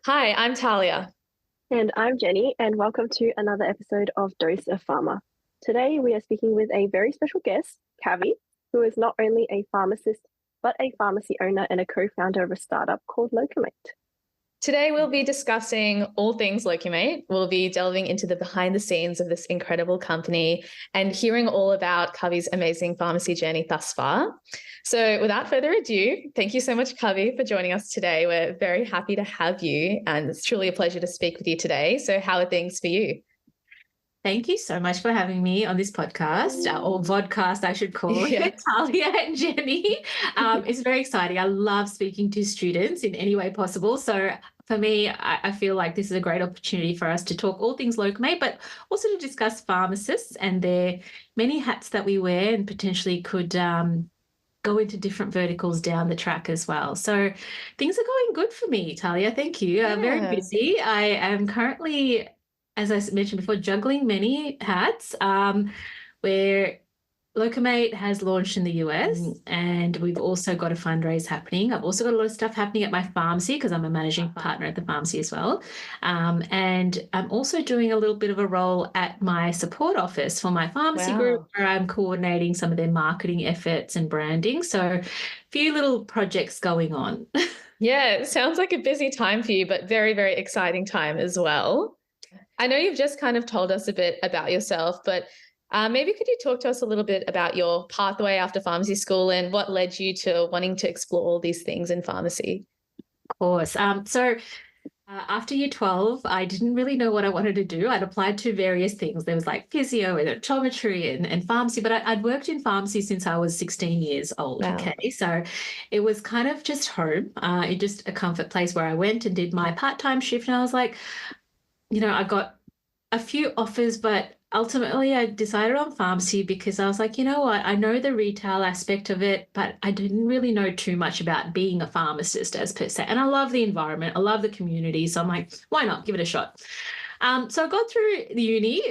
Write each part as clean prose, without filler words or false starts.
Hi, I'm Talia. And I'm Jenny, and welcome to another episode of Dose of Pharma. Today, we are speaking with a very special guest, Kavi, who is not only a pharmacist, but a pharmacy owner and a co founder of a startup called Locummate. Today, we'll be discussing all things Locumate. We'll be delving into the behind the scenes of this incredible company and hearing all about Kavi's amazing pharmacy journey thus far. So, without further ado, thank you so much, Kavi, for joining us today. We're very happy to have you, and it's truly a pleasure to speak with you today. So, how are things for you? Thank you so much for having me on this podcast, or vodcast, I should call it, Talia and Jenny. It's very exciting. I love speaking to students in any way possible. So for me, I feel like this is a great opportunity for us to talk all things Locumate, but also to discuss pharmacists and their many hats that we wear and potentially could go into different verticals down the track as well. So things are going good for me, Talia. Thank you. Very busy. I am currently, as I mentioned before, juggling many hats, where Locumate has launched in the US and we've also got a fundraise happening. I've also got a lot of stuff happening at my pharmacy because I'm a managing partner at the pharmacy as well. And I'm also doing a little bit of a role at my support office for my pharmacy group, where I'm coordinating some of their marketing efforts and branding. So a few little projects going on. Yeah, it sounds like a busy time for you, but very, very exciting time as well. I know you've just kind of told us a bit about yourself, but maybe could you talk to us a little bit about your pathway after pharmacy school and what led you to wanting to explore all these things in pharmacy? Of course. After year 12, I didn't really know what I wanted to do. I'd applied to various things. There was like physio and optometry and pharmacy, but I'd worked in pharmacy since I was 16 years old. Wow. Okay. So it was kind of just home, it just a comfort place where I went and did my part-time shift. And I was like, I got a few offers, but ultimately I decided on pharmacy because I was like, you know what, I know the retail aspect of it, but I didn't really know too much about being a pharmacist as per se. And I love the environment. I love the community. So I'm like, why not give it a shot? So I got through the uni,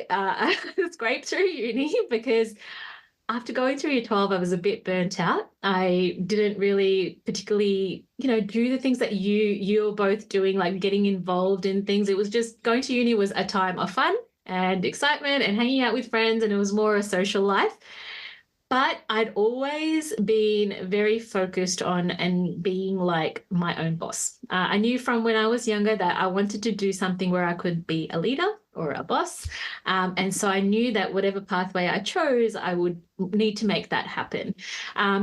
scraped through uni because after going through year 12, I was a bit burnt out. I didn't really particularly, do the things that you're both doing, like getting involved in things. It was just going to uni was a time of fun and excitement and hanging out with friends, and it was more a social life. But I'd always been very focused on and being like my own boss. I knew from when I was younger that I wanted to do something where I could be a leader or a boss. And so I knew that whatever pathway I chose, I would need to make that happen.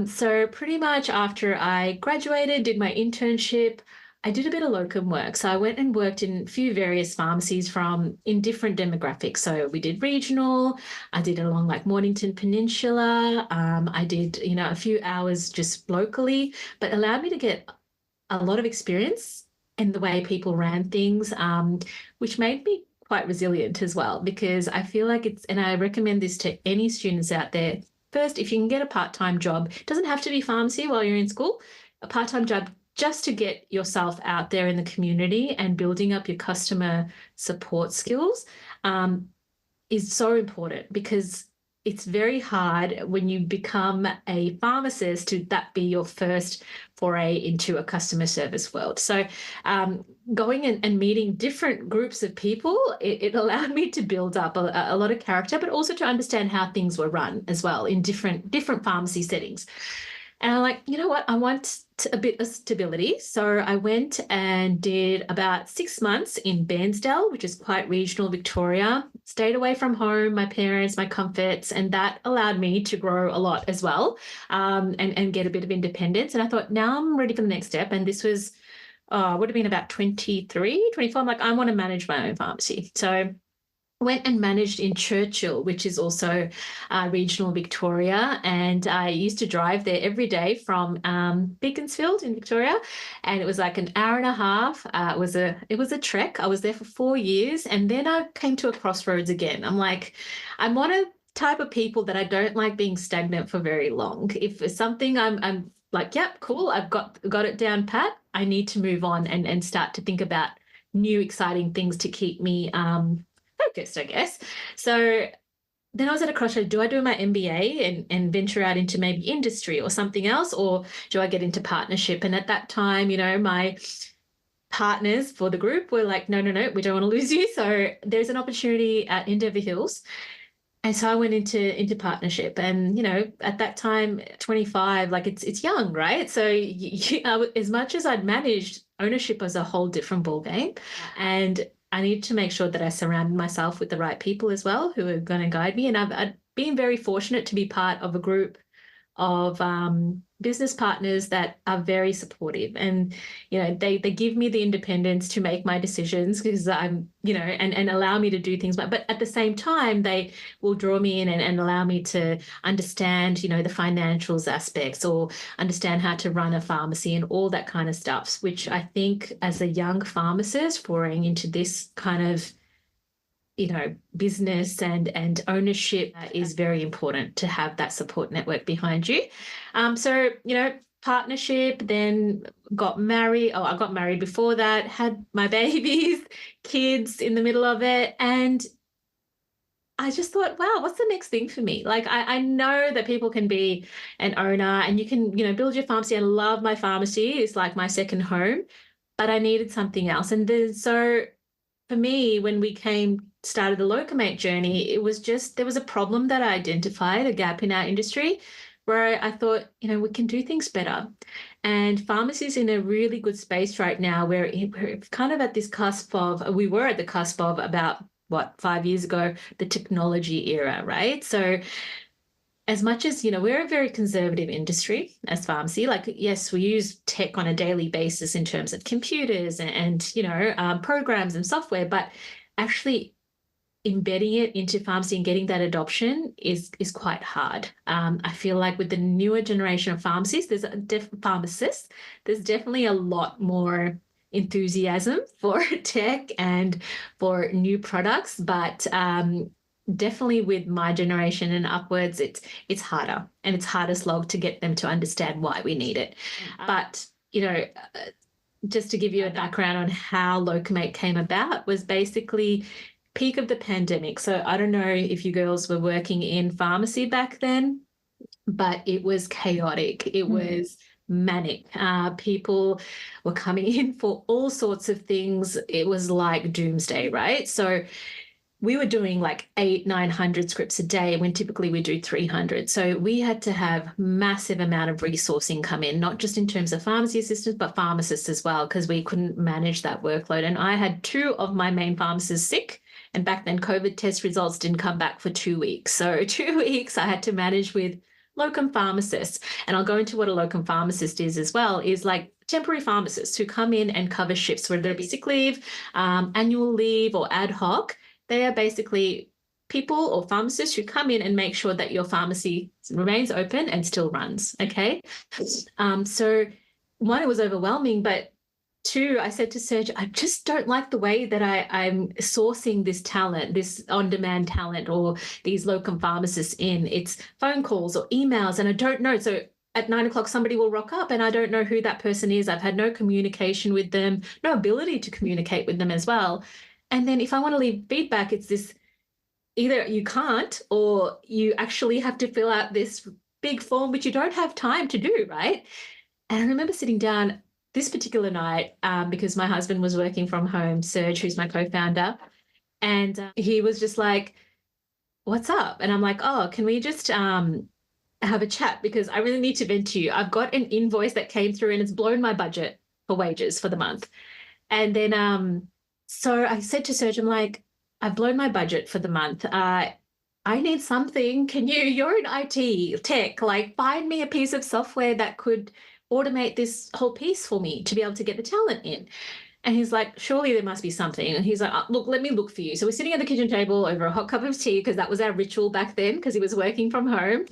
So pretty much after I graduated, did my internship, I did a bit of locum work. So I went and worked in a few various pharmacies in different demographics. So we did regional, I did it along like Mornington Peninsula. I did, a few hours just locally, but allowed me to get a lot of experience in the way people ran things, which made me quite resilient as well, because I feel like and I recommend this to any students out there. First, if you can get a part-time job, it doesn't have to be pharmacy while you're in school, a part-time job just to get yourself out there in the community and building up your customer support skills is so important, because it's very hard when you become a pharmacist to that be your first foray into a customer service world. So going and meeting different groups of people, it allowed me to build up a lot of character, but also to understand how things were run as well in different pharmacy settings. And I'm like, you know what, I want a bit of stability. So I went and did about 6 months in Bairnsdale, which is quite regional Victoria, stayed away from home, my parents, my comforts, and that allowed me to grow a lot as well, and get a bit of independence. And I thought, now I'm ready for the next step. And this was, would have been about 23, 24. I'm like, I want to manage my own pharmacy. So went and managed in Churchill, which is also regional Victoria, and I used to drive there every day from Beaconsfield in Victoria, and it was like an hour and a half. It was a trek. I was there for 4 years, and then I came to a crossroads again. I'm like, I'm one of type of people that I don't like being stagnant for very long. If it's something I'm like, yep, cool, I've got it down pat, I need to move on and start to think about new exciting things to keep me focused, I guess. So then I was at a crossroad. Do I do my MBA and venture out into maybe industry or something else, or do I get into partnership? And at that time, my partners for the group were like, no, we don't want to lose you. So there's an opportunity at Endeavour Hills. And so I went into partnership, and at that time, 25, like it's young, right? So as much as I'd managed, ownership was a whole different ballgame, and I needed to make sure that I surrounded myself with the right people as well who are going to guide me. And I've been very fortunate to be part of a group of business partners that are very supportive, and they give me the independence to make my decisions, because I'm and allow me to do things, but at the same time they will draw me in and allow me to understand the financials aspects, or understand how to run a pharmacy and all that kind of stuff, which I think as a young pharmacist pouring into this kind of business and ownership is very important, to have that support network behind you. So, partnership, then got married. Oh, I got married before that, had my babies, kids in the middle of it. And I just thought, wow, what's the next thing for me? Like, I know that people can be an owner and you can, build your pharmacy. I love my pharmacy. It's like my second home, but I needed something else. And then so for me, when we started the Locumate journey, it was just, there was a problem that I identified, a gap in our industry, where I thought, we can do things better. And pharmacy is in a really good space right now, where we're kind of at this cusp of, we were at the cusp of about, 5 years ago, the technology era, right? So as much as, we're a very conservative industry as pharmacy, like, yes, we use tech on a daily basis in terms of computers and programs and software, but actually embedding it into pharmacy and getting that adoption is quite hard. I feel like with the newer generation of pharmacies, pharmacists, there's definitely a lot more enthusiasm for tech and for new products, but definitely with my generation and upwards, it's harder, and it's harder slog to get them to understand why we need it. But just to give you a background on how Locumate came about, was basically peak of the pandemic. So I don't know if you girls were working in pharmacy back then, but it was chaotic. It was manic. People were coming in for all sorts of things. It was like doomsday, right? So we were doing like 800-900 scripts a day when typically we do 300. So we had to have massive amount of resourcing come in, not just in terms of pharmacy assistants, but pharmacists as well, because we couldn't manage that workload. And I had 2 of my main pharmacists sick. And back then, COVID test results didn't come back for 2 weeks. So 2 weeks I had to manage with locum pharmacists. And I'll go into what a locum pharmacist is as well, is like temporary pharmacists who come in and cover shifts, whether it be sick leave, annual leave, or ad hoc. They are basically people or pharmacists who come in and make sure that your pharmacy remains open and still runs, okay? So one, it was overwhelming, but 2, I said to Serge, I just don't like the way that I'm sourcing this talent, this on-demand talent, or these locum pharmacists in. It's phone calls or emails, and I don't know. So at 9 o'clock, somebody will rock up and I don't know who that person is. I've had no communication with them, no ability to communicate with them as well. And then if I want to leave feedback, it's this, either you can't, or you actually have to fill out this big form, which you don't have time to do, right? And I remember sitting down this particular night, because my husband was working from home, Serge, who's my co-founder, and he was just like, what's up? And I'm like, oh, can we just have a chat, because I really need to vent to you. I've got an invoice that came through and it's blown my budget for wages for the month. And then so I said to Serge, I'm like, I've blown my budget for the month. I need something. You're in IT, tech, like find me a piece of software that could automate this whole piece for me to be able to get the talent in. And he's like, surely there must be something. And he's like, look, let me look for you. So we're sitting at the kitchen table over a hot cup of tea, because that was our ritual back then, because he was working from home.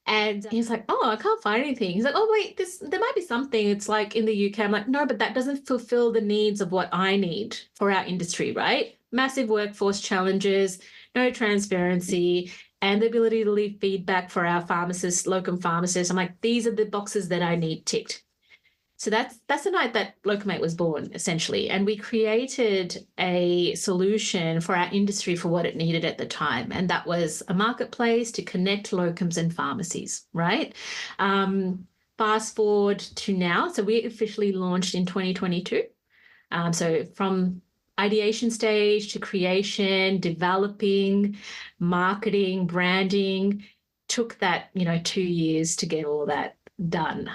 And he's like, oh, I can't find anything. He's like, oh, wait, there might be something. It's like in the UK. I'm like, no, but that doesn't fulfill the needs of what I need for our industry, right? Massive workforce challenges, no transparency, and the ability to leave feedback for our pharmacists, locum pharmacists. I'm like, these are the boxes that I need ticked. So that's the night that Locumate was born, essentially. And we created a solution for our industry for what it needed at the time. And that was a marketplace to connect locums and pharmacies, right? Fast forward to now. So we officially launched in 2022. So from ideation stage to creation, developing, marketing, branding, took that, 2 years to get all that done.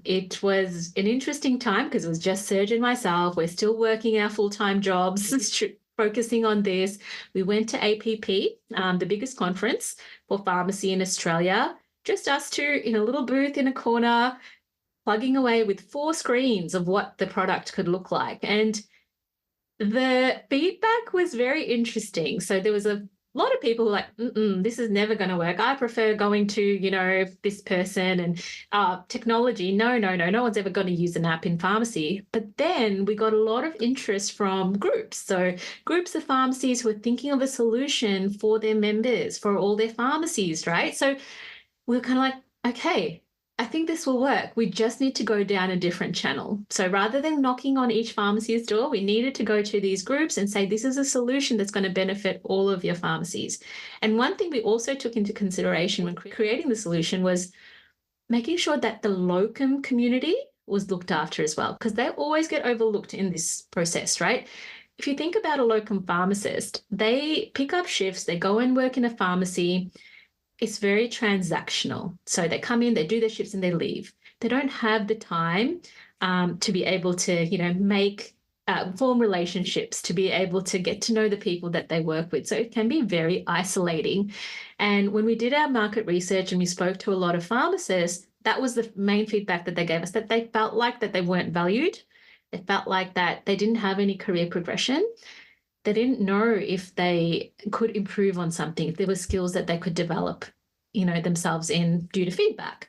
It was an interesting time because it was just Serge and myself. We're still working our full-time jobs, focusing on this. We went to APP, the biggest conference for pharmacy in Australia, just us two in a little booth in a corner, plugging away with 4 screens of what the product could look like. And the feedback was very interesting. So there was a lot of people who were like, this is never going to work. I prefer going to, this person, and technology. No one's ever going to use an app in pharmacy. But then we got a lot of interest from groups. So groups of pharmacies who are thinking of a solution for their members, for all their pharmacies, right? So we were kind of like, okay, I think this will work. We just need to go down a different channel. So rather than knocking on each pharmacy's door, we needed to go to these groups and say, this is a solution that's going to benefit all of your pharmacies. And one thing we also took into consideration when creating the solution was making sure that the locum community was looked after as well, because they always get overlooked in this process, right? If you think about a locum pharmacist, they pick up shifts, they go and work in a pharmacy. It's very transactional. So they come in, they do their shifts, and they leave. They don't have the time to be able to, form relationships, to be able to get to know the people that they work with. So it can be very isolating. And when we did our market research and we spoke to a lot of pharmacists, that was the main feedback that they gave us, that they felt like that they weren't valued. They felt like that they didn't have any career progression. They didn't know if they could improve on something, if there were skills that they could develop, themselves in due to feedback.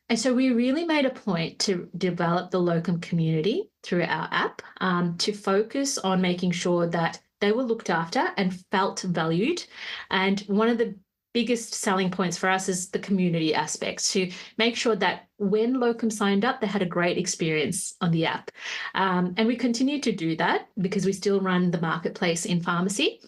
And so we really made a point to develop the locum community through our app, to focus on making sure that they were looked after and felt valued. And one of the biggest selling points for us is the community aspects, to make sure that when locum signed up, they had a great experience on the app. And we continue to do that because we still run the marketplace in pharmacy.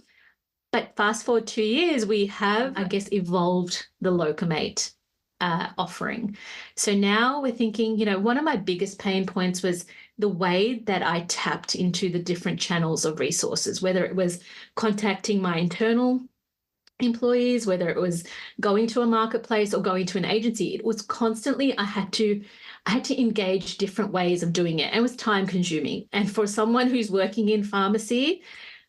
But fast forward 2 years, we have, evolved the Locummate offering. So now we're thinking, one of my biggest pain points was the way that I tapped into the different channels of resources, whether it was contacting my internal employees, whether it was going to a marketplace or going to an agency. It was constantly, I had to engage different ways of doing it. And it was time consuming. And for someone who's working in pharmacy,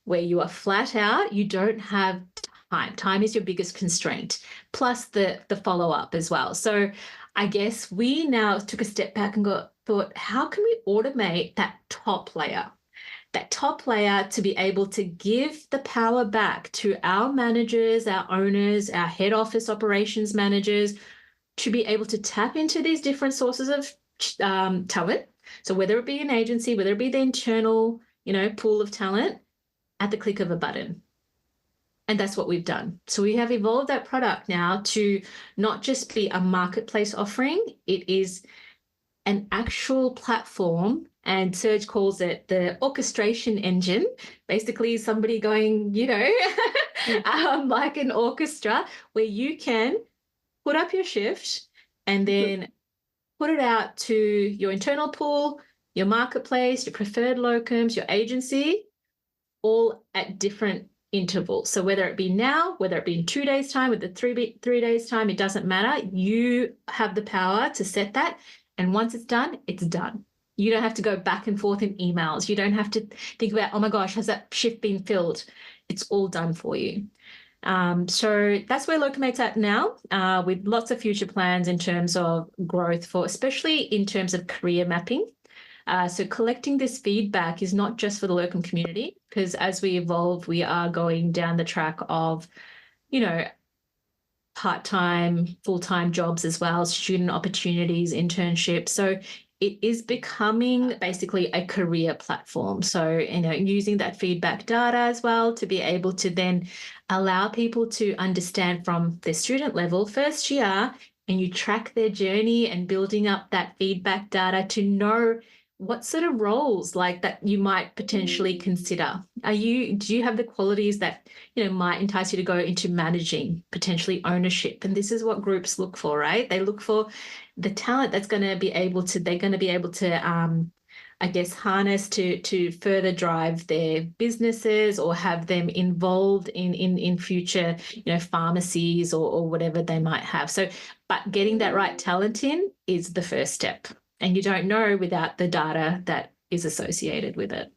where you are flat out, you don't have time. Time is your biggest constraint, plus the follow-up as well. So I guess we now took a step back and thought, how can we automate that top layer? That top layer to be able to give the power back to our managers, our owners, our head office operations managers, to be able to tap into these different sources of talent. So whether it be an agency, whether it be the internal, pool of talent, at the click of a button. And that's what we've done. So we have evolved that product now to not just be a marketplace offering, it is an actual platform, and Serge calls it the orchestration engine, basically somebody going, like an orchestra, where you can put up your shift and then put it out to your internal pool, your marketplace, your preferred locums, your agency, all at different intervals. So whether it be now, whether it be in 2 days' time, whether 3 days' time, it doesn't matter. You have the power to set that. And once it's done, it's done. You don't have to go back and forth in emails. You don't have to think about, oh my gosh, has that shift been filled? It's all done for you. So that's where Locumate's at now, with lots of future plans in terms of growth, for especially in terms of career mapping. So collecting this feedback is not just for the locum community, because as we evolve, we are going down the track of, part-time, full-time jobs as well, student opportunities, internships. So it is becoming basically a career platform. So, using that feedback data as well to be able to then allow people to understand from their student level, first year, and you track their journey and building up that feedback data to know what sort of roles like that you might potentially consider. Do you have the qualities that, might entice you to go into managing, potentially ownership? And this is what groups look for, right? They look for the talent that's going to be able to, I guess, harness to further drive their businesses or have them involved in future, pharmacies or whatever they might have. So, but getting that right talent in is the first step. And you don't know without the data that is associated with it.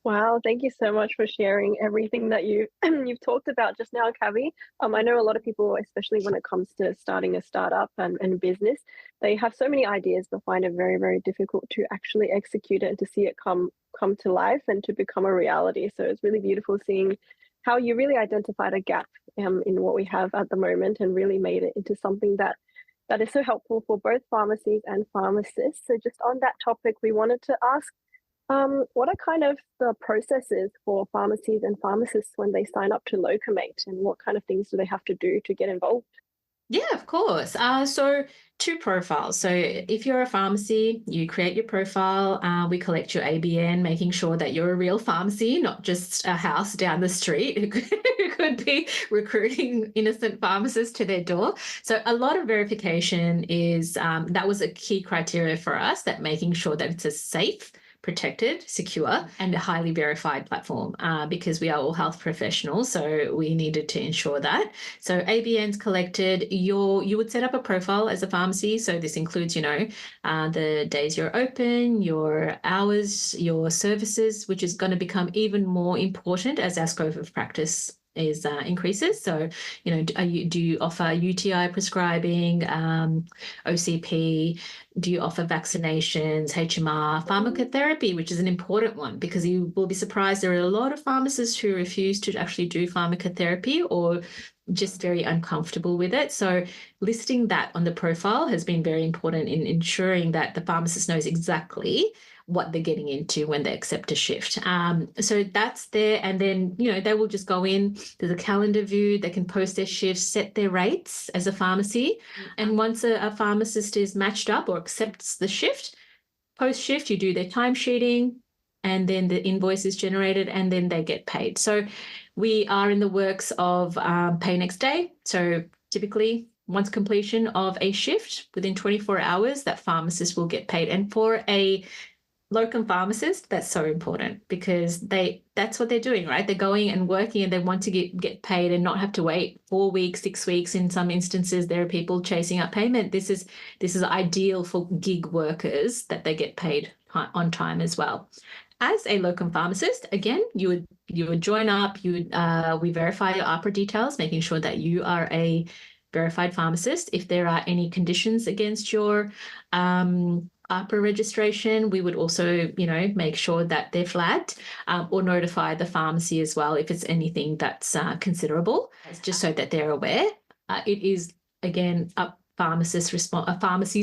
Wow, thank you so much for sharing everything that you've talked about just now, Kavi. I know a lot of people, especially when it comes to starting a startup and business, they have so many ideas but find it very, very difficult to actually execute it and to see it come to life and to become a reality. So it's really beautiful seeing how you really identified a gap in what we have at the moment and really made it into something that is so helpful for both pharmacies and pharmacists. So just on that topic, we wanted to ask, what are kind of the processes for pharmacies and pharmacists when they sign up to Locummate, and what kind of things do they have to do to get involved? Yeah, of course. So 2 profiles. So if you're a pharmacy, you create your profile. We collect your ABN, making sure that you're a real pharmacy, not just a house down the street who could be recruiting innocent pharmacists to their door. So a lot of verification is that was a key criteria for us, that making sure that it's a safe, protected, secure, and a highly verified platform, because we are all health professionals. So we needed to ensure that. So ABN's collected. You would set up a profile as a pharmacy. So this includes, the days you're open, your hours, your services, which is going to become even more important as our scope of practice is increases. So, do you offer UTI prescribing, OCP? Do you offer vaccinations, HMR, pharmacotherapy, which is an important one, because you will be surprised there are a lot of pharmacists who refuse to actually do pharmacotherapy or just very uncomfortable with it. So listing that on the profile has been very important in ensuring that the pharmacist knows exactly what they're getting into when they accept a shift. So that's there. And then, they will just go in, there's a calendar view, they can post their shifts, set their rates as a pharmacy. And once a pharmacist is matched up or accepts the shift, post-shift, you do their timesheeting, and then the invoice is generated, and then they get paid. So we are in the works of pay next day. So typically, once completion of a shift, within 24 hours, that pharmacist will get paid. And for a locum pharmacist, that's so important, because that's what they're doing, right? They're going and working, and they want to get paid and not have to wait 4 weeks, 6 weeks. In some instances, there are people chasing up payment. This is ideal for gig workers, that they get paid on time as well. As a locum pharmacist, again, you would join up. We verify your APRA details, making sure that you are a verified pharmacist. If there are any conditions against your APRA registration, we would also, make sure that they're flagged, or notify the pharmacy as well if it's anything that's considerable, just so that they're aware. It is, again, a pharmacy's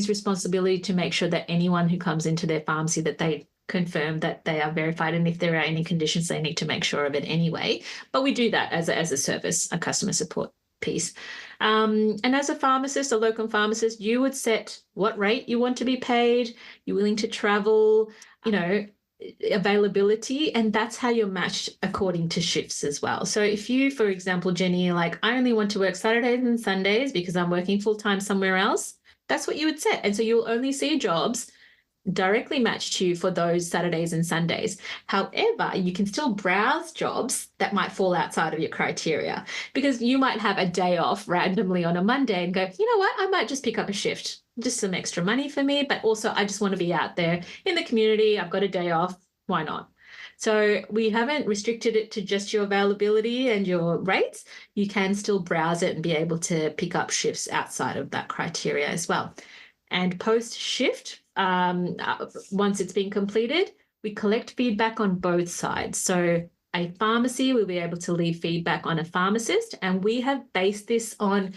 responsibility to make sure that anyone who comes into their pharmacy, that they confirm that they are verified, and if there are any conditions, they need to make sure of it anyway. But we do that as a service, a customer support piece. And as a pharmacist, a locum pharmacist, you would set what rate you want to be paid, you're willing to travel, availability, and that's how you're matched according to shifts as well. So if you, for example, Jenny, like, I only want to work Saturdays and Sundays because I'm working full-time somewhere else, that's what you would set. And so you'll only see jobs directly matched to you for those Saturdays and Sundays. However, you can still browse jobs that might fall outside of your criteria, because you might have a day off randomly on a Monday and go, you know what, I might just pick up a shift, just some extra money for me, but also I just want to be out there in the community. I've got a day off. Why not? So we haven't restricted it to just your availability and your rates. You can still browse it and be able to pick up shifts outside of that criteria as well. And post-shift, once it's been completed, we collect feedback on both sides. So a pharmacy will be able to leave feedback on a pharmacist, and we have based this on,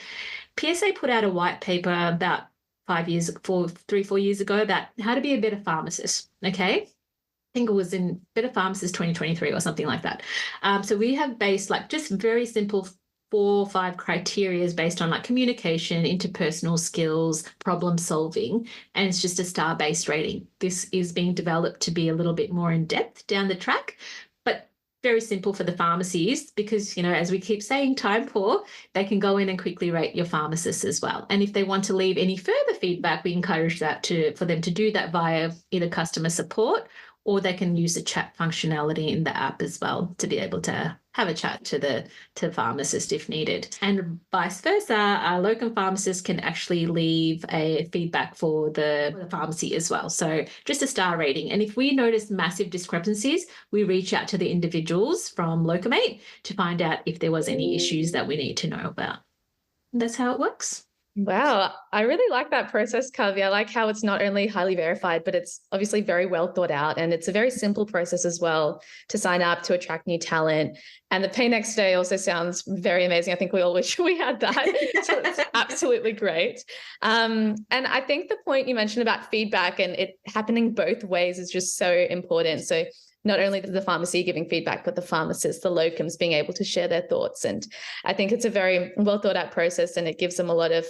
PSA put out a white paper about 3-4 years ago about how to be a better pharmacist, okay? I think it was in Better Pharmacist 2023 or something like that. So we have based just very simple 4 or 5 criteria based on communication, interpersonal skills, problem solving, and it's just a star-based rating. This is being developed to be a little bit more in depth down the track, but very simple for the pharmacies because, as we keep saying, time poor, they can go in and quickly rate your pharmacists as well. And if they want to leave any further feedback, we encourage for them to do that via either customer support, or they can use the chat functionality in the app as well to be able to have a chat to pharmacist if needed. And vice versa, our locum pharmacists can actually leave a feedback for the pharmacy as well. So just a star rating. And if we notice massive discrepancies, we reach out to the individuals from Locummate to find out if there was any issues that we need to know about. And that's how it works. Wow, I really like that process, Kavi. I like how it's not only highly verified, but it's obviously very well thought out. And it's a very simple process as well to sign up, to attract new talent. And the pay next day also sounds very amazing. I think we all wish we had that. So it's absolutely great. And I think the point you mentioned about feedback and it happening both ways is just so important. So not only the pharmacy giving feedback, but the pharmacists, the locums being able to share their thoughts. And I think it's a very well thought out process and it gives them a lot of,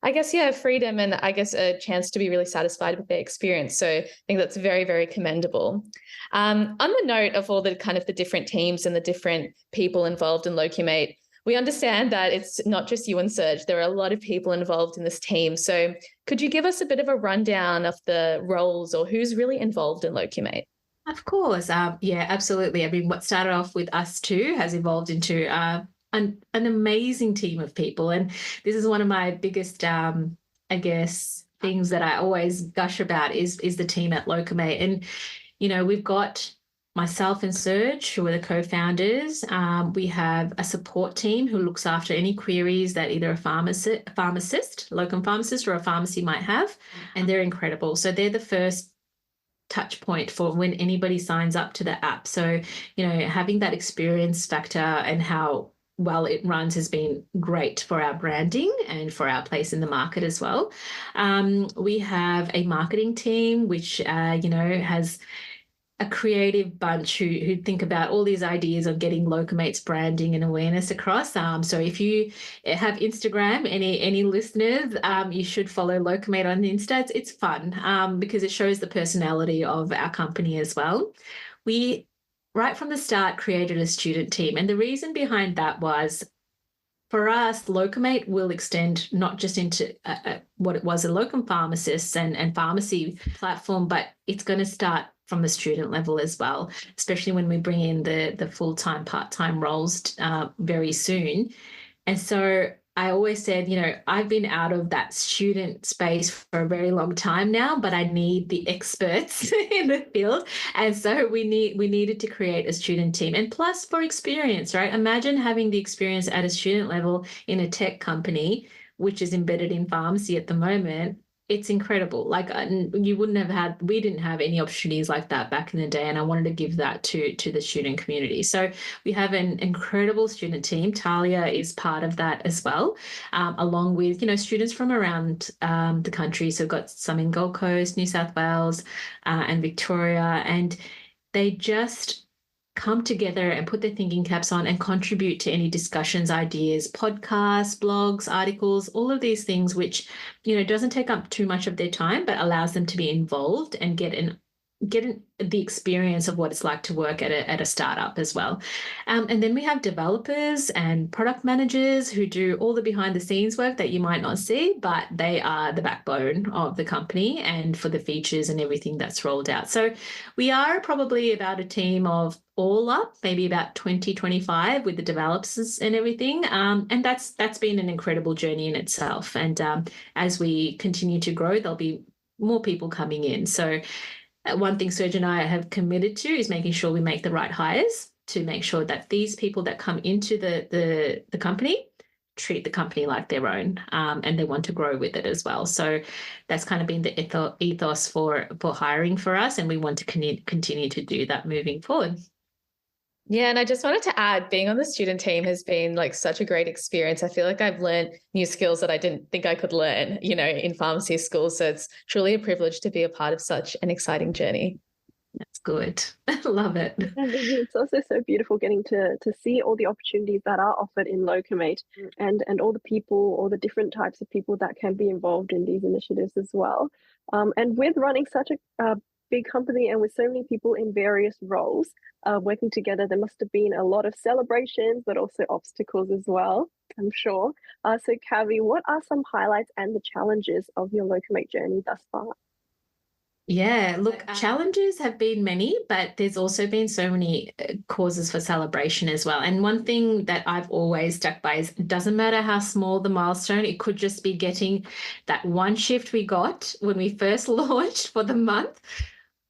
I guess, freedom and I guess a chance to be really satisfied with their experience. So I think that's very, very commendable. On the note of all the kind of the different teams and the different people involved in Locumate, we understand that it's not just you and Serge. There are a lot of people involved in this team. So could you give us a bit of a rundown of the roles or who's really involved in Locumate? Of course. Yeah, absolutely. I mean, what started off with us two has evolved into an amazing team of people. And this is one of my biggest, I guess, things that I always gush about is the team at Locummate. And, we've got myself and Serge, who are the co-founders. We have a support team who looks after any queries that either a pharmacist, locum pharmacist, or a pharmacy might have. And they're incredible. So they're the first touch point for when anybody signs up to the app. So, having that experience factor and how well it runs has been great for our branding and for our place in the market as well. We have a marketing team, which, has a creative bunch who think about all these ideas of getting Locumate's branding and awareness across. So if you have Instagram, any listeners, you should follow Locumate on Insta. It's fun because it shows the personality of our company as well. We, right from the start, created a student team. And the reason behind that was, for us, Locumate will extend not just into what it was a locum pharmacist and pharmacy platform, but it's going to start from the student level as well, especially when we bring in the full-time, part-time roles very soon. And so I always said, I've been out of that student space for a very long time now, but I need the experts in the field. And so we needed to create a student team. And plus for experience, right? Imagine having the experience at a student level in a tech company, which is embedded in pharmacy at the moment. It's incredible. Like we didn't have any opportunities like that back in the day. And I wanted to give that to the student community. So we have an incredible student team. Talia is part of that as well, along with, students from around the country. So we've got some in Gold Coast, New South Wales, and Victoria. And they just come together and put their thinking caps on and contribute to any discussions, ideas, podcasts, blogs, articles, all of these things, which, doesn't take up too much of their time, but allows them to be involved and get the experience of what it's like to work at a startup as well. And then we have developers and product managers who do all the behind the scenes work that you might not see, but they are the backbone of the company and for the features and everything that's rolled out. So we are probably about a team of all up, maybe about 20, 25 with the developers and everything. And that's been an incredible journey in itself. And as we continue to grow, there'll be more people coming in. So one thing Serge and I have committed to is making sure we make the right hires to make sure that these people that come into the company treat the company like their own, and they want to grow with it as well. So that's kind of been the ethos for hiring for us, and we want to continue to do that moving forward. Yeah, and I just wanted to add, being on the student team has been like such a great experience. I feel like I've learned new skills that I didn't think I could learn, in pharmacy school. So it's truly a privilege to be a part of such an exciting journey. That's good. I love it. And it's also so beautiful getting to see all the opportunities that are offered in Locumate and all the people, all the different types of people that can be involved in these initiatives as well. And with running such a big company and with so many people in various roles working together, there must have been a lot of celebrations, but also obstacles as well, I'm sure. So Kavi, what are some highlights and the challenges of your Locumate journey thus far? Yeah, look, challenges have been many, but there's also been so many causes for celebration as well. And one thing that I've always stuck by is it doesn't matter how small the milestone, it could just be getting that one shift we got when we first launched for the month.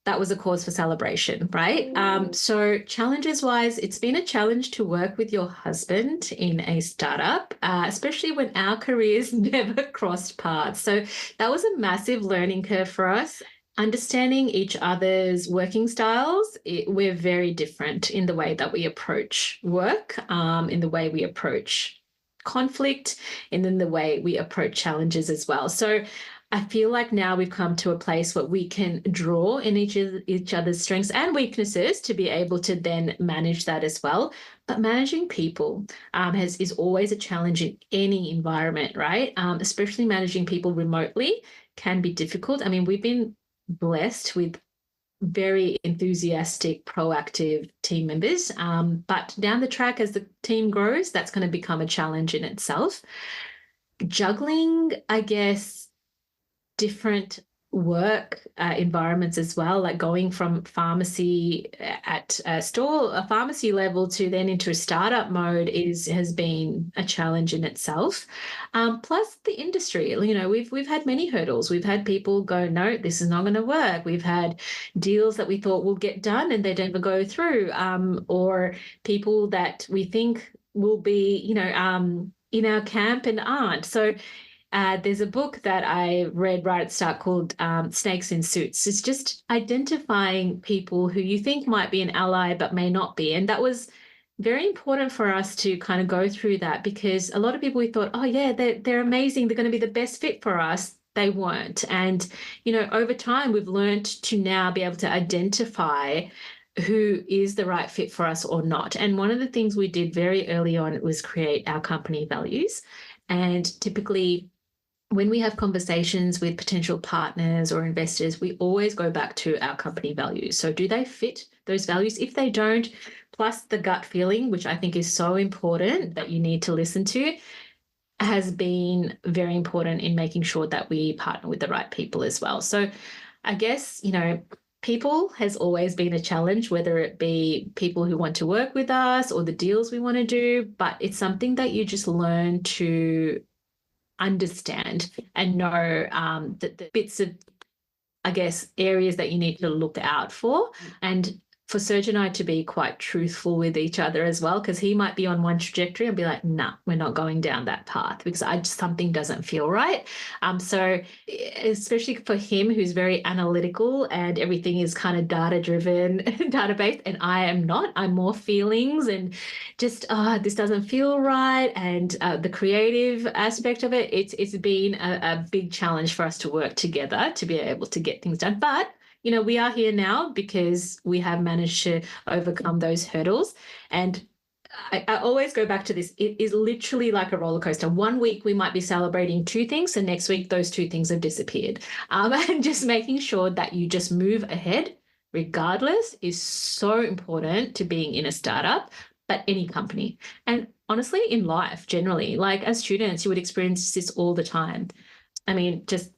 That was a cause for celebration, right? So challenges wise, it's been a challenge to work with your husband in a startup, especially when our careers never crossed paths. So that was a massive learning curve for us. Understanding each other's working styles, we're very different in the way that we approach work, in the way we approach conflict, and in the way we approach challenges as well. So I feel like now we've come to a place where we can draw in each other's strengths and weaknesses to be able to then manage that as well. But managing people is always a challenge in any environment, right? Especially managing people remotely can be difficult. I mean, we've been blessed with very enthusiastic, proactive team members. But down the track, as the team grows, that's going to become a challenge in itself. Juggling, I guess, different work environments as well, like going from pharmacy at a pharmacy level to then into a startup mode has been a challenge in itself. Plus the industry, you know, we've had many hurdles. We've had people go, no, this is not going to work. We've had deals that we thought will get done and they never go through, or people that we think will be, you know, in our camp and aren't. So there's a book that I read right at the start called Snakes in Suits. It's just identifying people who you think might be an ally but may not be. And that was very important for us to kind of go through that, because a lot of people we thought, oh, yeah, they're amazing. They're going to be the best fit for us. They weren't. And, you know, over time, we've learned to now be able to identify who is the right fit for us or not. And one of the things we did very early on was create our company values. And typically, when we have conversations with potential partners or investors, we always go back to our company values. So do they fit those values? If they don't, plus the gut feeling, which I think is so important that you need to listen to, has been very important in making sure that we partner with the right people as well. So I guess, you know, people has always been a challenge, whether it be people who want to work with us or the deals we want to do, but it's something that you just learn to understand and know that the bits of, I guess, areas that you need to look out for. And for Serge and I to be quite truthful with each other as well, because he might be on one trajectory and be like, nah, we're not going down that path because something doesn't feel right. So especially for him, who's very analytical and everything is kind of data-driven, database, and I am not. I'm more feelings and just, this doesn't feel right. And the creative aspect of it, it's been a big challenge for us to work together to be able to get things done. But you know, we are here now because we have managed to overcome those hurdles. And I always go back to this. It is literally like a roller coaster. One week we might be celebrating two things, and next week those two things have disappeared. And just making sure that you just move ahead regardless is so important to being in a startup, but any company. And honestly, in life generally, like as students, you would experience this all the time. I mean, just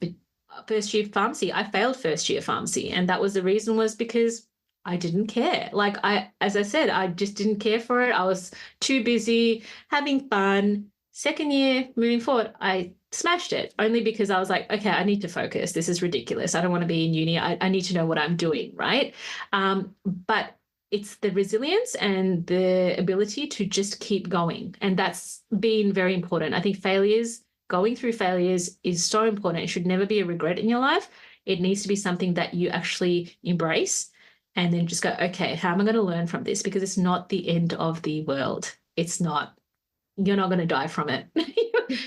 first year pharmacy, I failed first year pharmacy, and that was the reason was because I didn't care. Like as I said, I just didn't care for it. I was too busy having fun. Second year, moving forward, I smashed it only because I was like, okay, I need to focus. This is ridiculous. I don't want to be in uni. I need to know what I'm doing, right? But it's the resilience and the ability to just keep going. And that's been very important. I think going through failures is so important. It should never be a regret in your life. It needs to be something that you actually embrace and then just go, okay, how am I going to learn from this? Because it's not the end of the world. It's not. You're not going to die from it.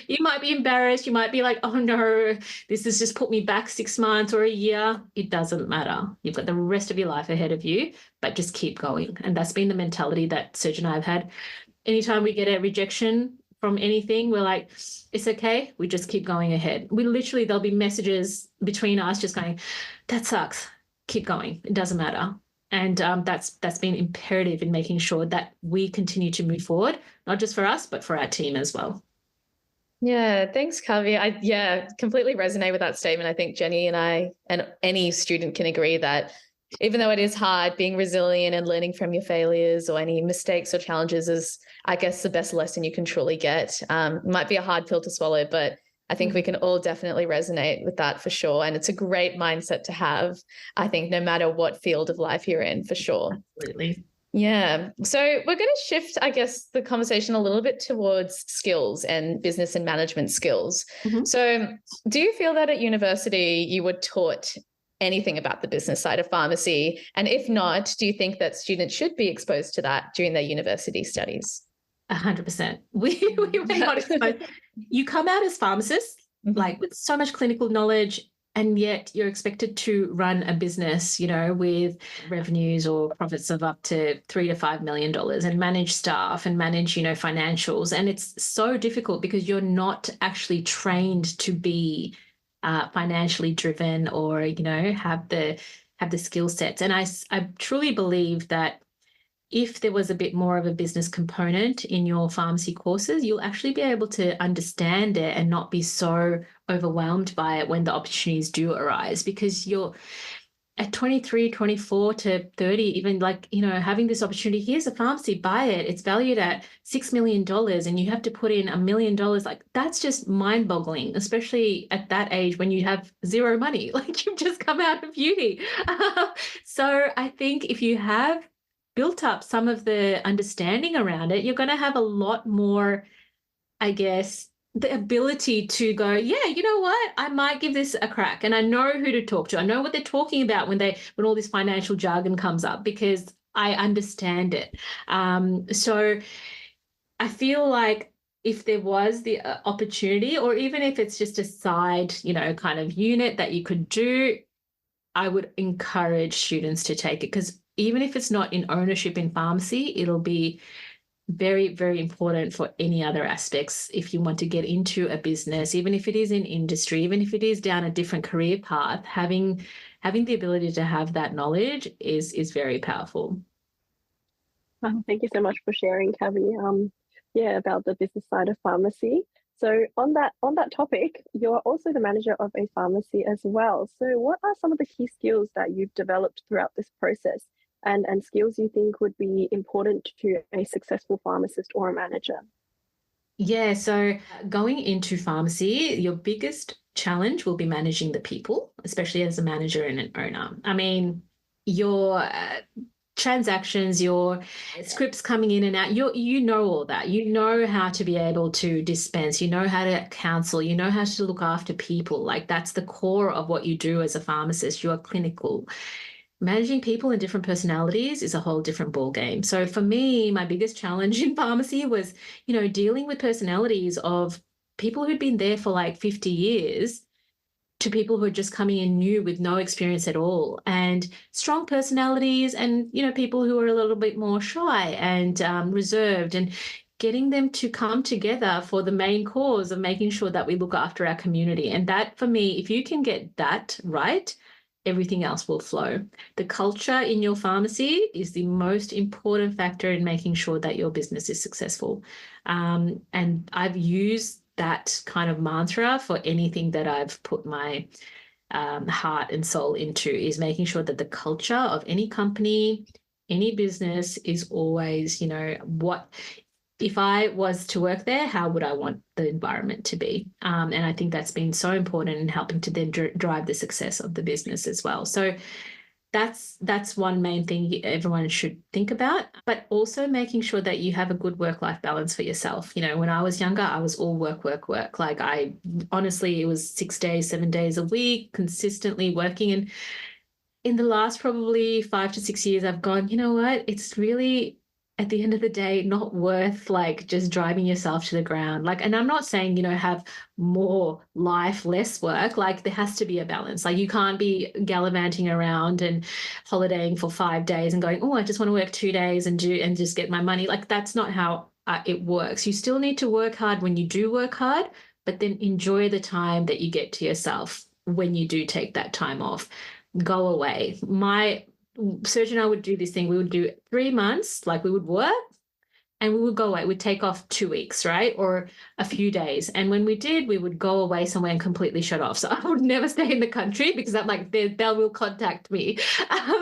You might be embarrassed. You might be like, oh no, this has just put me back 6 months or a year. It doesn't matter. You've got the rest of your life ahead of you, but just keep going. And that's been the mentality that Serge and I have had. Anytime we get a rejection from anything, we're like, it's okay. We just keep going ahead. There'll be messages between us just going, that sucks. keep going. It doesn't matter. And that's been imperative in making sure that we continue to move forward, not just for us, but for our team as well. Yeah, thanks, Kavi. I completely resonate with that statement. I think Jenny and I and any student can agree that even though it is hard, being resilient and learning from your failures or any mistakes or challenges is, I guess, the best lesson you can truly get. Might be a hard pill to swallow, but I think we can all definitely resonate with that for sure. And it's a great mindset to have, I think, no matter what field of life you're in, for sure. Absolutely. Yeah. So we're going to shift, I guess, the conversation a little bit towards skills and business and management skills. So do you feel that at university you were taught anything about the business side of pharmacy? And if not, do you think that students should be exposed to that during their university studies? 100%. We were not exposed. You come out as pharmacists, like with so much clinical knowledge, and yet you're expected to run a business, you know, with revenues or profits of up to $3 to $5 million and manage staff and manage, you know, financials. And it's so difficult because you're not actually trained to be financially driven or, you know, have the skill sets. And I truly believe that if there was a bit more of a business component in your pharmacy courses, you'll actually be able to understand it and not be so overwhelmed by it when the opportunities do arise, because you're at 23, 24 to 30, even like, you know, having this opportunity, here's a pharmacy, buy it. It's valued at $6 million and you have to put in $1 million. Like that's just mind boggling, especially at that age when you have zero money, like you've just come out of uni. So I think if you have built up some of the understanding around it, you're going to have a lot more, I guess, the ability to go, yeah, you know what, I might give this a crack. And I know who to talk to. I know what they're talking about when all this financial jargon comes up, because I understand it. So I feel like if there was the opportunity, or even if it's just a side, you know, kind of unit that you could do, I would encourage students to take it, because even if it's not in ownership in pharmacy, it'll be very, very important for any other aspects. If you want to get into a business, even if it is in industry, even if it is down a different career path, having the ability to have that knowledge is very powerful. Thank you so much for sharing, Kavi. About the business side of pharmacy. So on that topic, you're also the manager of a pharmacy as well. So what are some of the key skills that you've developed throughout this process, and skills you think would be important to a successful pharmacist or a manager? Yeah, so going into pharmacy, your biggest challenge will be managing the people, especially as a manager and an owner. I mean, your transactions, your scripts coming in and out, you know all that. You know how to be able to dispense, you know how to counsel, you know how to look after people. Like that's the core of what you do as a pharmacist. You are clinical. Managing people and different personalities is a whole different ball game. So for me, my biggest challenge in pharmacy was, you know, dealing with personalities of people who'd been there for like 50 years to people who are just coming in new with no experience at all, and strong personalities, and, you know, people who are a little bit more shy and reserved, and getting them to come together for the main cause of making sure that we look after our community. And that, for me, if you can get that right, everything else will flow. The culture in your pharmacy is the most important factor in making sure that your business is successful. And I've used that kind of mantra for anything that I've put my heart and soul into, is making sure that the culture of any company, any business is always, you know, what if I was to work there, how would I want the environment to be? And I think that's been so important in helping to then drive the success of the business as well. So that's one main thing everyone should think about, but also making sure that you have a good work-life balance for yourself. You know, when I was younger, I was all work. Like I honestly, it was 6 days, 7 days a week, consistently working. And in the last probably 5 to 6 years, I've gone, you know what, it's really, at the end of the day, not worth like just driving yourself to the ground. Like, and I'm not saying, you know, have more life, less work. Like there has to be a balance. Like you can't be gallivanting around and holidaying for 5 days and going, oh, I just want to work 2 days and just get my money. Like that's not how it works. You still need to work hard when you do work hard, but then enjoy the time that you get to yourself when you do take that time off. go away. My surgeon and I would do this thing. We would do 3 months, like we would work and we would go away. We'd take off 2 weeks, right? Or a few days. And when we did, we would go away somewhere and completely shut off. So I would never stay in the country because I'm like, they will contact me.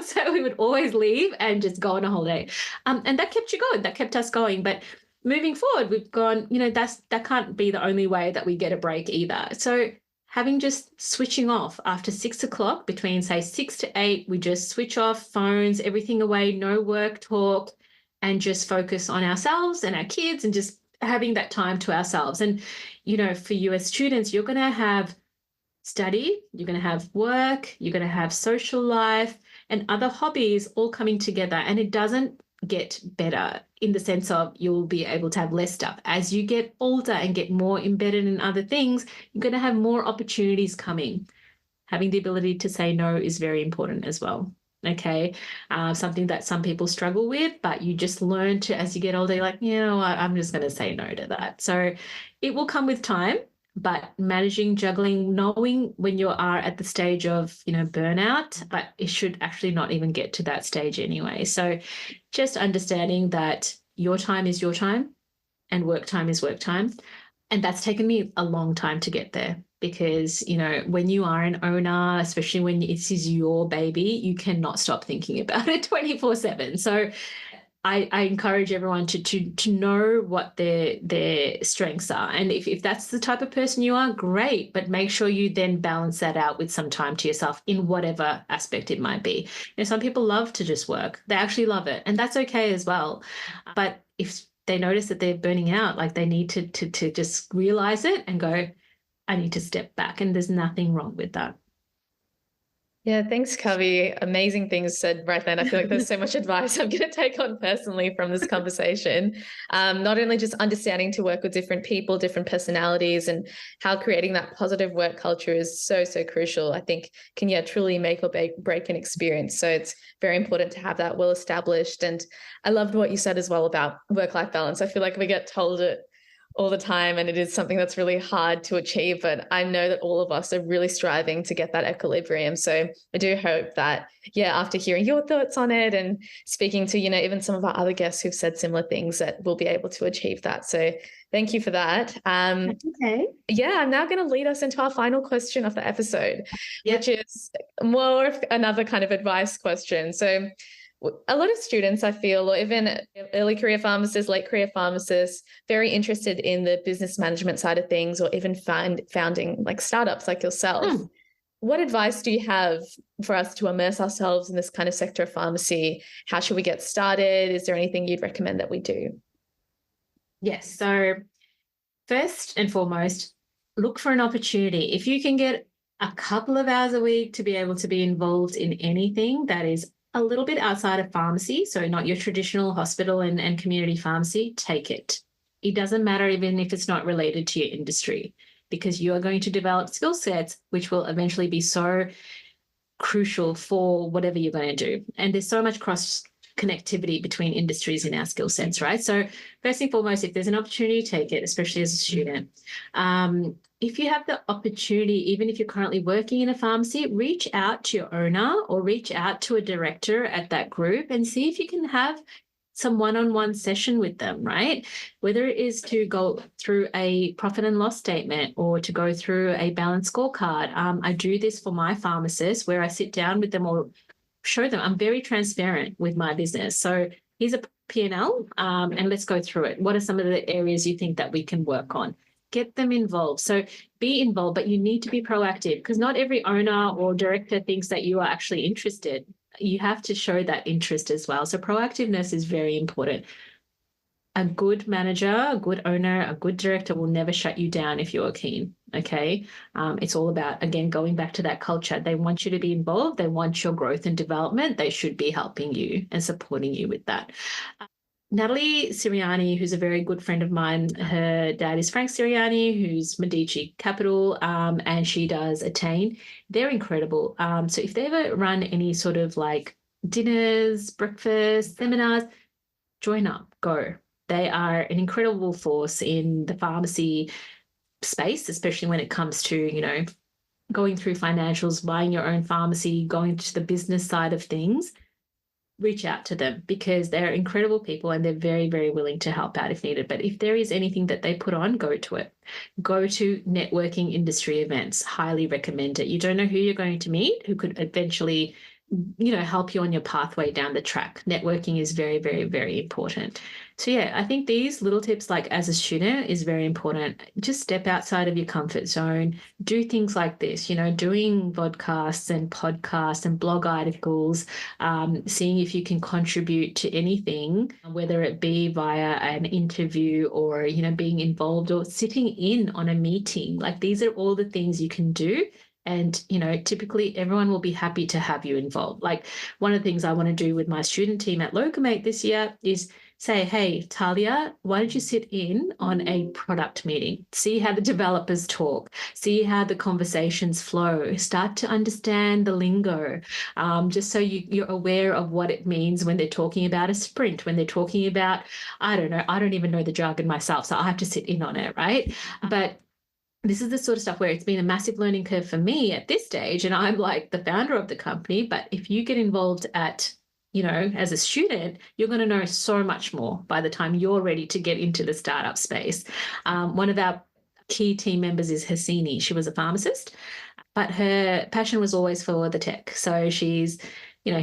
So we would always leave and just go on a holiday. And that kept you going. That kept us going. But moving forward, we've gone, that can't be the only way that we get a break either. So having just switching off after 6 o'clock, between say 6 to 8, we just switch off phones, everything away, no work talk, and just focus on ourselves and our kids and just having that time to ourselves. And, for you as students, you're going to have study, you're going to have work, you're going to have social life and other hobbies all coming together. And it doesn't get better in the sense of you'll be able to have less stuff. As you get older and get more embedded in other things, you're going to have more opportunities coming. Having the ability to say no is very important as well. Okay. Something that some people struggle with, but you just learn to, as you get older, you're like, I'm just going to say no to that. So it will come with time, but managing, juggling, knowing when you are at the stage of, burnout, but it should actually not even get to that stage anyway. So just understanding that your time is your time and work time is work time. And that's taken me a long time to get there because, when you are an owner, especially when it is your baby, you cannot stop thinking about it 24/7. So I encourage everyone to know what their strengths are. And if that's the type of person you are, great, but make sure you then balance that out with some time to yourself in whatever aspect it might be. Some people love to just work. They actually love it. And that's okay as well. But if they notice that they're burning out, like they need to just realize it and go, I need to step back. And there's nothing wrong with that. Yeah, thanks, Kavi. Amazing things said right then. I feel like there's so much advice I'm going to take on personally from this conversation. Not only just understanding to work with different people, different personalities, and how creating that positive work culture is so, so crucial. I think can, truly make or break an experience. So it's very important to have that well established. And I loved what you said as well about work-life balance. I feel like we get told it all the time, and it is something that's really hard to achieve, but I know that all of us are really striving to get that equilibrium. So I do hope that, after hearing your thoughts on it and speaking to, even some of our other guests who've said similar things, that we'll be able to achieve that. So thank you for that. Okay. I'm now going to lead us into our final question of the episode, which is more of another kind of advice question. So a lot of students, I feel, or even early career pharmacists, late career pharmacists, very interested in the business management side of things, or even founding like startups like yourself. What advice do you have for us to immerse ourselves in this kind of sector of pharmacy? How should we get started? Is there anything you'd recommend that we do? Yes. So first and foremost, look for an opportunity. If you can get a couple of hours a week to be able to be involved in anything that is a little bit outside of pharmacy, so not your traditional hospital and community pharmacy, take it. It doesn't matter even if it's not related to your industry, because you are going to develop skill sets which will eventually be so crucial for whatever you're going to do. And there's so much cross connectivity between industries in our skill sets, right? So first and foremost, if there's an opportunity, take it, especially as a student. If you have the opportunity, even if you're currently working in a pharmacy, reach out to your owner or reach out to a director at that group and see if you can have some one-on-one session with them, right? Whether it is to go through a profit and loss statement or to go through a balanced scorecard. I do this for my pharmacists where I sit down with them or show them I'm very transparent with my business. So here's a P&L and let's go through it. What are some of the areas you think that we can work on? Get them involved. So be involved, but you need to be proactive because not every owner or director thinks that you are actually interested. You have to show that interest as well. So proactiveness is very important. A good manager, a good owner, a good director will never shut you down if you're keen, okay? It's all about, again, going back to that culture. They want you to be involved. They want your growth and development. They should be helping you and supporting you with that. Natalie Siriani, who's a very good friend of mine, her dad is Frank Siriani, who's Medici Capital, and she does Attain. They're incredible. So if they ever run any sort of like dinners, breakfast, seminars, join up, go. They are an incredible force in the pharmacy space, especially when it comes to, going through financials, buying your own pharmacy, going to the business side of things, reach out to them because they're incredible people and they're very, very willing to help out if needed. But if there is anything that they put on, go to it. Go to networking industry events. Highly recommend it. You don't know who you're going to meet who could eventually, help you on your pathway down the track. Networking is very, very, very important. So yeah, I think these little tips, like as a student, is very important. Just step outside of your comfort zone. Do things like this, doing podcasts and blog articles, seeing if you can contribute to anything, whether it be via an interview or, being involved or sitting in on a meeting. Like these are all the things you can do. And, typically everyone will be happy to have you involved. Like one of the things I want to do with my student team at Locummate this year is say, hey, Talia, why don't you sit in on a product meeting? See how the developers talk, see how the conversations flow, start to understand the lingo, just so you're aware of what it means when they're talking about a sprint, when they're talking about, I don't know, I don't even know the jargon myself, so I have to sit in on it, right? But this is the sort of stuff where it's been a massive learning curve for me at this stage, and I'm like the founder of the company. But if you get involved as a student, you're going to know so much more by the time you're ready to get into the startup space. One of our key team members is Hasini. She was a pharmacist, but her passion was always for the tech. So she's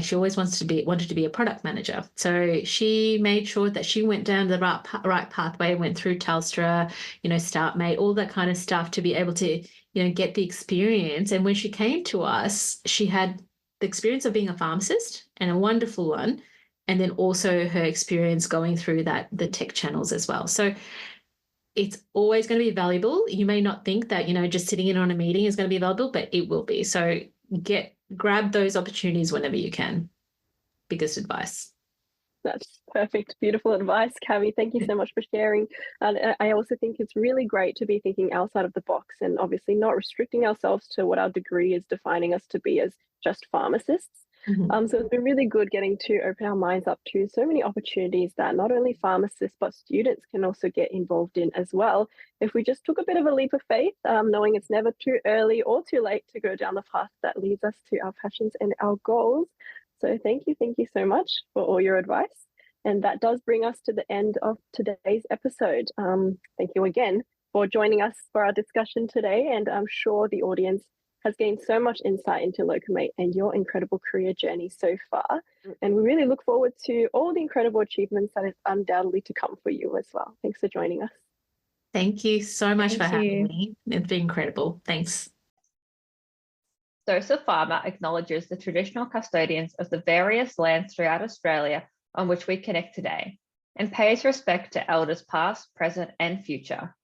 she always wanted to be a product manager. So she made sure that she went down the right pathway, went through Telstra, StartMate, all that kind of stuff to be able to, get the experience. And when she came to us, she had the experience of being a pharmacist, and a wonderful one, and then also her experience going through the tech channels as well. So it's always going to be valuable. You may not think that, just sitting in on a meeting is going to be valuable, but it will be. So grab those opportunities whenever you can. Biggest advice. That's perfect. Beautiful advice, Kavi. Thank you so much for sharing. And I also think it's really great to be thinking outside of the box and obviously not restricting ourselves to what our degree is defining us to be as just pharmacists. Mm-hmm. So it's been really good getting to open our minds up to so many opportunities that not only pharmacists but students can also get involved in as well. If we just took a bit of a leap of faith, knowing it's never too early or too late to go down the path that leads us to our passions and our goals. So thank you so much for all your advice. And that does bring us to the end of today's episode. Thank you again for joining us for our discussion today. And I'm sure the audience has gained so much insight into Locummate and your incredible career journey so far. And we really look forward to all the incredible achievements that is undoubtedly to come for you as well. Thanks for joining us. Thank you so much for having me. It's been incredible. Thanks. Dose of Pharma acknowledges the traditional custodians of the various lands throughout Australia on which we connect today, and pays respect to elders past, present, and future.